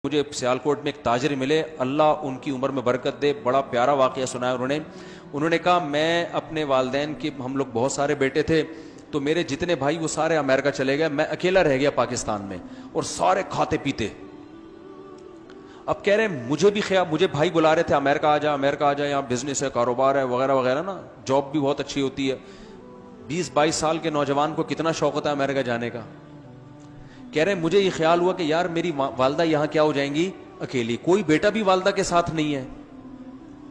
مجھے سیالکوٹ میں ایک تاجر ملے، اللہ ان کی عمر میں برکت دے، بڑا پیارا واقعہ سنایا انہوں نے کہا میں اپنے والدین کی، ہم لوگ بہت سارے بیٹے تھے تو میرے جتنے بھائی وہ سارے امریکہ چلے گئے، میں اکیلا رہ گیا پاکستان میں اور سارے کھاتے پیتے۔ اب کہہ رہے ہیں مجھے بھی خیال، مجھے بھائی بلا رہے تھے امریکہ آ جا، امریکہ آ جا، یہاں بزنس ہے، کاروبار ہے وغیرہ وغیرہ نا، جاب بھی بہت اچھی ہوتی ہے۔ 20-22 سال کے نوجوان کو کتنا شوق ہوتا ہے امریکہ جانے کا۔ کہہ رہے ہیں مجھے یہ خیال ہوا کہ یار میری والدہ یہاں کیا ہو جائیں گی، اکیلی، کوئی بیٹا بھی والدہ کے ساتھ نہیں ہے۔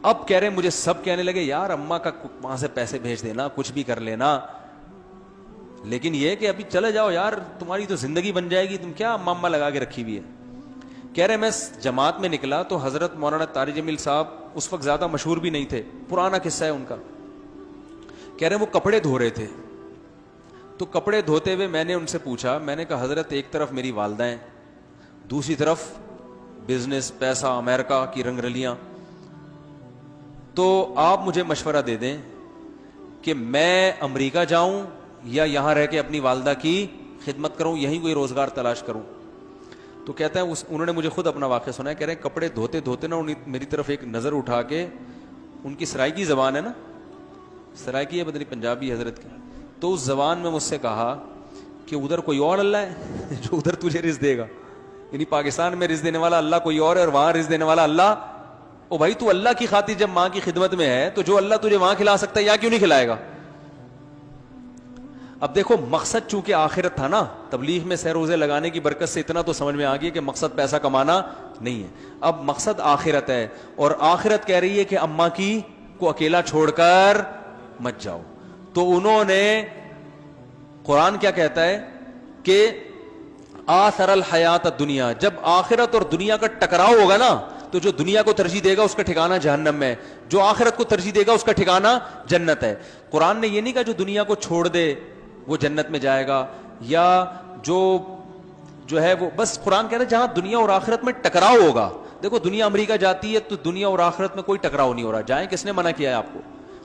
اب کہہ رہے ہیں مجھے سب کہنے لگے یار اماں کا وہاں سے پیسے بھیج دینا، کچھ بھی کر لینا، لیکن یہ کہ ابھی چلے جاؤ یار، تمہاری تو زندگی بن جائے گی، تم کیا اماں لگا کے رکھی ہوئی ہے۔ کہہ رہے میں جماعت میں نکلا تو حضرت مولانا طارق جمیل صاحب اس وقت زیادہ مشہور بھی نہیں تھے، پرانا قصہ ہے ان کا۔ کہہ رہے ہیں وہ کپڑے دھو رہے تھے، تو کپڑے دھوتے ہوئے میں نے ان سے پوچھا، میں نے کہا حضرت ایک طرف میری والدہ ہیں، دوسری طرف بزنس، پیسہ، امریکہ کی رنگ رلیاں، تو آپ مجھے مشورہ دے دیں کہ میں امریکہ جاؤں یا یہاں رہ کے اپنی والدہ کی خدمت کروں، یہیں کوئی روزگار تلاش کروں۔ تو کہتا ہے انہوں نے مجھے خود اپنا واقعہ سنایا، کہہ رہے ہیں کپڑے دھوتے دھوتے نا میری طرف ایک نظر اٹھا کے، ان کی سرائکی زبان ہے نا، سرائکی ہے بدنی پنجابی حضرت کی، تو اس زبان میں مجھ سے کہا کہ ادھر کوئی اور اللہ ہے جو ادھر تجھے رزق دے گا، یعنی پاکستان میں رزق دینے والا اللہ کوئی اور ہے اور وہاں رزق دینے والا اللہ۔ او بھائی تو اللہ کی خاطر جب ماں کی خدمت میں ہے تو جو اللہ تجھے وہاں کھلا سکتا ہے یا کیوں نہیں کھلائے گا۔ اب دیکھو مقصد چونکہ آخرت تھا نا، تبلیغ میں سہ روزے لگانے کی برکت سے اتنا تو سمجھ میں آ گیا کہ مقصد پیسہ کمانا نہیں ہے، اب مقصد آخرت ہے، اور آخرت کہہ رہی ہے کہ اماں کی کو اکیلا چھوڑ کر مت جاؤ۔ تو انہوں نے، قرآن کیا کہتا ہے کہ آثر الحیات الدنیا، جب آخرت اور دنیا کا ٹکراؤ ہوگا نا تو جو دنیا کو ترجیح دے گا اس کا ٹھکانہ جہنم میں، جو آخرت کو ترجیح دے گا اس کا ٹھکانہ جنت ہے۔ قرآن نے یہ نہیں کہا جو دنیا کو چھوڑ دے وہ جنت میں جائے گا، یا جو ہے وہ، بس قرآن کہہ رہا ہے جہاں دنیا اور آخرت میں ٹکراؤ ہوگا۔ دیکھو دنیا امریکہ جاتی ہے تو دنیا اور آخرت میں کوئی ٹکراؤ نہیں ہو رہا، جائیں، کس نے منع کیا ہے آپ کو،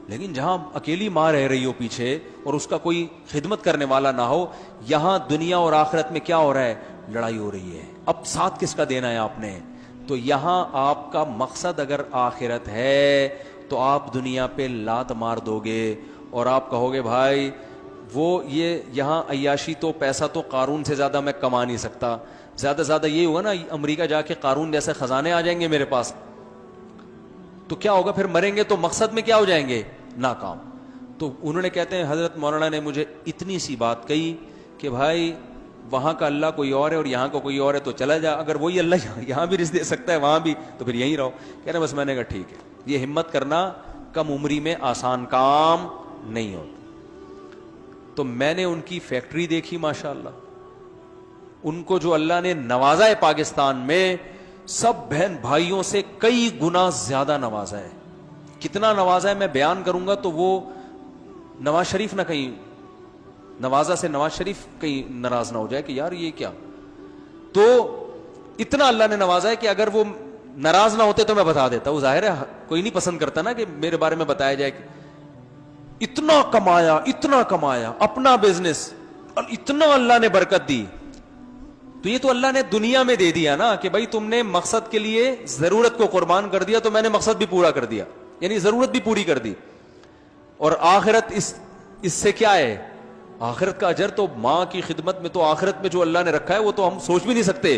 لیکن جہاں اکیلی ماں رہ رہی ہو پیچھے اور اس کا کوئی خدمت کرنے والا نہ ہو، یہاں دنیا اور آخرت میں کیا ہو رہا ہے، لڑائی ہو رہی ہے۔ اب ساتھ کس کا دینا ہے آپ نے؟ تو یہاں آپ کا مقصد اگر آخرت ہے تو آپ دنیا پہ لات مار دو گے اور آپ کہو گے بھائی وہ یہ یہاں عیاشی تو، پیسہ تو قارون سے زیادہ میں کما نہیں سکتا، زیادہ زیادہ یہ ہوگا نا امریکہ جا کے قارون جیسے خزانے آ جائیں گے میرے پاس، تو کیا ہوگا پھر، مریں گے تو مقصد میں کیا ہو جائیں گے، ناکام۔ تو انہوں نے، کہتے ہیں حضرت مولانا نے مجھے اتنی سی بات کہی کہ بھائی وہاں کا اللہ کوئی اور ہے اور یہاں کا کوئی اور ہے، تو چلا جا، اگر وہی اللہ یہاں بھی رزق دے سکتا ہے وہاں بھی، تو پھر یہیں رہو۔ کہہ رہے بس میں نے کہا ٹھیک ہے، یہ ہمت کرنا کم عمری میں آسان کام نہیں ہوتا۔ تو میں نے ان کی فیکٹری دیکھی، ماشاءاللہ، ان کو جو اللہ نے نوازا ہے پاکستان میں، سب بہن بھائیوں سے کئی گنا زیادہ نوازا ہے۔ کتنا نوازا ہے میں بیان کروں گا تو وہ نواز شریف نہ کہیں، نوازا سے نواز شریف کہیں ناراض نہ ہو جائے کہ یار یہ کیا، تو اتنا اللہ نے نوازا ہے کہ اگر وہ ناراض نہ ہوتے تو میں بتا دیتا، وہ ظاہر ہے کوئی نہیں پسند کرتا نا کہ میرے بارے میں بتایا جائے کہ اتنا کمایا اپنا بزنس، اور اتنا اللہ نے برکت دی، تو یہ تو اللہ نے دنیا میں دے دیا نا کہ بھائی تم نے مقصد کے لیے ضرورت کو قربان کر دیا تو میں نے مقصد بھی پورا کر دیا، یعنی ضرورت بھی پوری کر دی۔ اور آخرت اس سے کیا ہے، آخرت کا اجر تو ماں کی خدمت میں، تو آخرت میں جو اللہ نے رکھا ہے وہ تو ہم سوچ بھی نہیں سکتے۔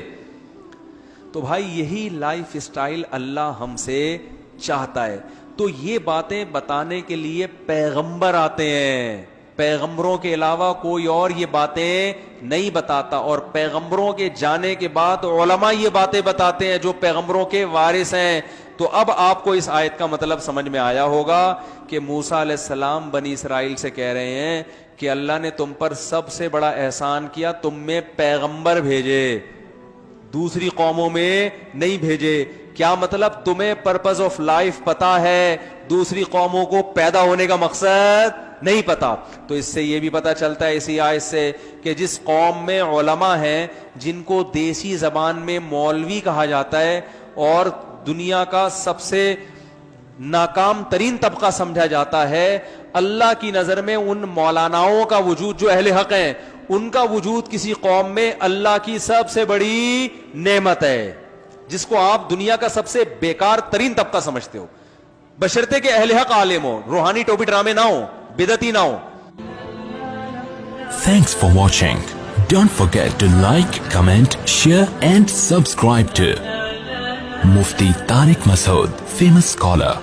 تو بھائی یہی لائف سٹائل اللہ ہم سے چاہتا ہے، تو یہ باتیں بتانے کے لیے پیغمبر آتے ہیں، پیغمبروں کے علاوہ کوئی اور یہ باتیں نہیں بتاتا، اور پیغمبروں کے جانے کے بعد علماء یہ باتیں بتاتے ہیں جو پیغمبروں کے وارث ہیں۔ تو اب آپ کو اس آیت کا مطلب سمجھ میں آیا ہوگا کہ موسیٰ علیہ السلام بنی اسرائیل سے کہہ رہے ہیں کہ اللہ نے تم پر سب سے بڑا احسان کیا، تم میں پیغمبر بھیجے، دوسری قوموں میں نہیں بھیجے۔ کیا مطلب، تمہیں پرپز آف لائف پتا ہے، دوسری قوموں کو پیدا ہونے کا مقصد نہیں پتا۔ تو اس سے یہ بھی پتا چلتا ہے اسی آیت سے کہ جس قوم میں علماء ہیں جن کو دیسی زبان میں مولوی کہا جاتا ہے اور دنیا کا سب سے ناکام ترین طبقہ سمجھا جاتا ہے، اللہ کی نظر میں ان مولاناؤں کا وجود جو اہل حق ہیں ان کا وجود کسی قوم میں اللہ کی سب سے بڑی نعمت ہے۔ جس کو آپ دنیا کا سب سے بیکار ترین طبقہ سمجھتے ہو, بشرطے کہ اہل حق عالم ہو, روحانی ٹوپی ڈرامے نہ ہو, بدعتی نہ ہو. Thanks for watching. Don't forget to like, comment, share and subscribe to Mufti Tariq Masood, famous scholar.